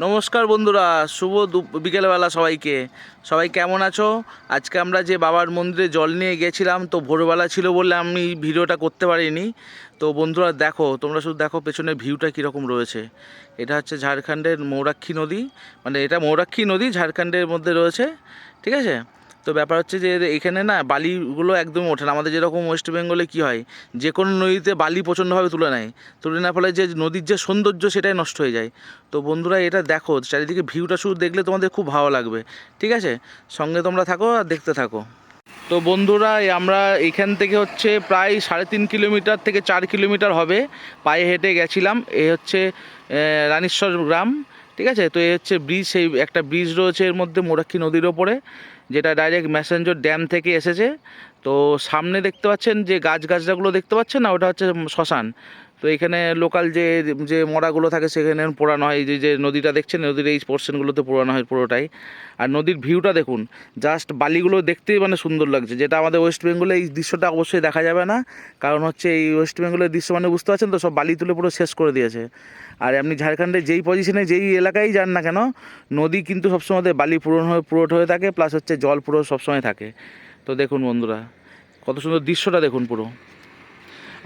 নমস্কার বন্ধুরা, শুভ বিকেলবেলা সবাইকে। সবাই কেমন আছো? আজকে আমরা যে বাবার মন্দিরে জল নিয়ে গেছিলাম, তো ভোরবেলা ছিল বলে আমি ভিডিওটা করতে পারিনি। তো বন্ধুরা দেখো, তোমরা শুধু দেখো পেছনের ভিউটা কীরকম রয়েছে। এটা হচ্ছে ঝাড়খণ্ডের ময়ূরাক্ষী নদী, মানে এটা ময়ূরাক্ষী নদী ঝাড়খণ্ডের মধ্যে রয়েছে, ঠিক আছে। তো ব্যাপার হচ্ছে যে এখানে না বালিগুলো একদম ওঠে না। আমাদের যেরকম ওয়েস্ট বেঙ্গলে কী হয়, যে কোনো নদীতে বালি প্রচণ্ডভাবে তুলে নেয়, তুলে নেওয়ার ফলে যে নদীর যে সৌন্দর্য সেটাই নষ্ট হয়ে যায়। তো বন্ধুরা এটা দেখো, চারিদিকে ভিউটা শুধু দেখলে তোমাদের খুব ভালো লাগবে, ঠিক আছে। সঙ্গে তোমরা থাকো আর দেখতে থাকো। তো বন্ধুরা আমরা এখান থেকে হচ্ছে প্রায় 3.5 কিলোমিটার থেকে 4 কিলোমিটার হবে, পায়ে হেঁটে গেছিলাম। এ হচ্ছে রানীশ্বর গ্রাম, ঠিক আছে। তো এই হচ্ছে ব্রিজ, সেই একটা ব্রিজ রয়েছে এর মধ্যে ময়ূরাক্ষী নদীর ওপরে, যেটা ডাইরেক্ট ম্যাসেঞ্জর ড্যাম থেকে এসেছে। তো সামনে দেখতে পাচ্ছেন যে গাছগাছড়াগুলো দেখতে পাচ্ছেন না, ওটা হচ্ছে শ্মশান। তো এখানে লোকাল যে যে মরাগুলো থাকে সেখানে পোড়ানো হয়। এই যে নদীটা দেখছেন, নদীর এই পোর্শনগুলোতে পোড়ানো হয় পুরোটাই। আর নদীর ভিউটা দেখুন, জাস্ট বালিগুলো দেখতেই মানে সুন্দর লাগছে, যেটা আমাদের ওয়েস্ট বেঙ্গলে এই দৃশ্যটা অবশ্যই দেখা যাবে না। কারণ হচ্ছে এই ওয়েস্ট বেঙ্গলের দৃশ্য মানে বুঝতে পারছেন তো, সব বালি তুলে পুরো শেষ করে দিয়েছে। আর আপনি ঝাড়খণ্ডের যেই পজিশনে যেই এলাকায় যান না কেন, নদী কিন্তু সবসময় বালি পুরোট হয়ে থাকে, প্লাস হচ্ছে জল পুরো সবসময় থাকে। তো দেখুন বন্ধুরা, কত সুন্দর দৃশ্যটা দেখুন পুরো।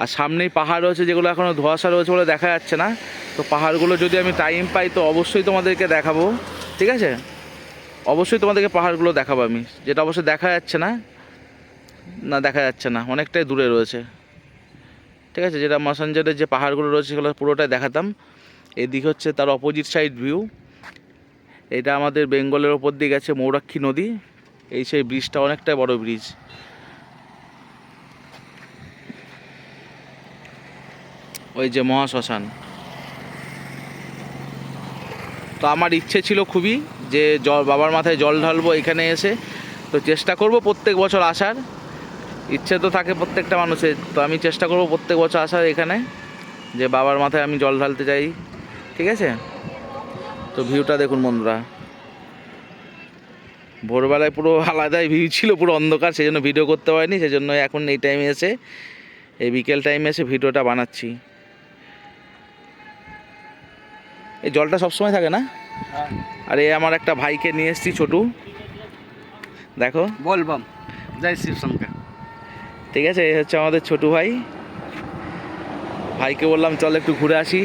আর সামনেই পাহাড় রয়েছে, যেগুলো এখনও ধোঁয়াশা রয়েছে বলে দেখা যাচ্ছে না। তো পাহাড়গুলো যদি আমি টাইম পাই তো অবশ্যই তোমাদেরকে দেখাবো, ঠিক আছে। অবশ্যই তোমাদেরকে পাহাড়গুলো দেখাবো আমি, যেটা অবশ্যই দেখা যাচ্ছে না, দেখা যাচ্ছে না, অনেকটাই দূরে রয়েছে, ঠিক আছে। যেটা ম্যাসেঞ্জারের যে পাহাড়গুলো রয়েছে সেগুলো পুরোটাই দেখাতাম। এদিকে হচ্ছে তার অপোজিট সাইড ভিউ। এটা আমাদের বেঙ্গলের ওপর দিয়ে গেছে ময়ূরাক্ষী নদী। এই সেই ব্রিজটা অনেকটাই বড় ব্রিজ। ওই যে মহাশ্মশান। তো আমার ইচ্ছে ছিল খুবই যে বাবার মাথায় জল ঢালবো এখানে এসে। তো চেষ্টা করব প্রত্যেক বছর আসার, ইচ্ছে তো থাকে প্রত্যেকটা মানুষের। তো আমি চেষ্টা করব প্রত্যেক বছর আসার এখানে, যে বাবার মাথায় আমি জল ঢালতে চাই, ঠিক আছে। তো ভিউটা দেখুন বন্ধুরা, ভোরবেলায় পুরো আলাদাই ভিউ ছিল, পুরো অন্ধকার, সেই জন্য ভিডিও করতে পারিনি। সেই জন্য এখন এই টাইমে এসে, এই বিকেল টাইমে এসে ভিডিওটা বানাচ্ছি। এই জলটা সবসময় থাকে না। আর এই আমার একটা ভাইকে নিয়ে এসেছি, ছোটু, দেখো বলবাম জয় শিবশঙ্কর। ঠিক আছে, এই হচ্ছে আমাদের ছোটু ভাই। ভাইকে বললাম চল একটু ঘুরে আসি,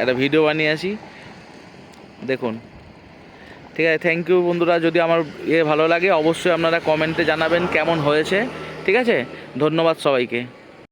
একটা ভিডিও বানিয়ে আসি, দেখুন, ঠিক আছে। থ্যাংক ইউ বন্ধুরা। যদি আমার ভালো লাগে অবশ্যই আপনারা কমেন্টে জানাবেন কেমন হয়েছে, ঠিক আছে। ধন্যবাদ সবাইকে।